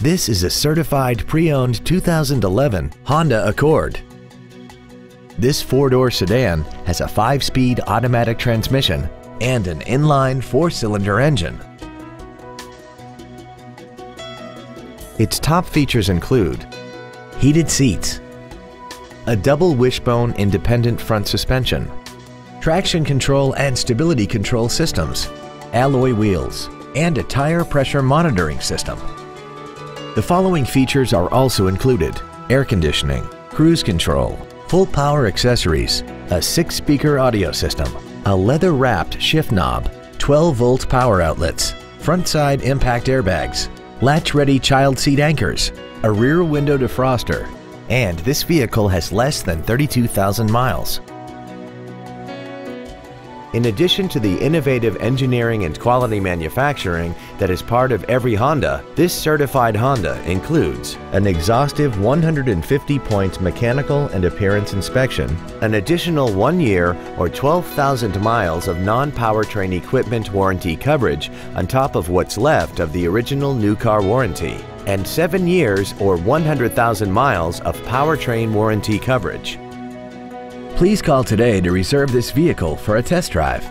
This is a certified pre-owned 2011 Honda Accord. This four-door sedan has a 5-speed automatic transmission and an inline 4-cylinder engine. Its top features include heated seats, a double wishbone independent front suspension, traction control and stability control systems, alloy wheels, and a tire pressure monitoring system. The following features are also included: air conditioning, cruise control, full power accessories, a 6-speaker audio system, a leather-wrapped shift knob, 12-volt power outlets, front side impact airbags, latch-ready child seat anchors, a rear window defroster, and this vehicle has less than 32,000 miles. In addition to the innovative engineering and quality manufacturing that is part of every Honda, this certified Honda includes an exhaustive 150-point mechanical and appearance inspection, an additional 1 year or 12,000 miles of non-powertrain equipment warranty coverage on top of what's left of the original new car warranty, and 7 years or 100,000 miles of powertrain warranty coverage. Please call today to reserve this vehicle for a test drive.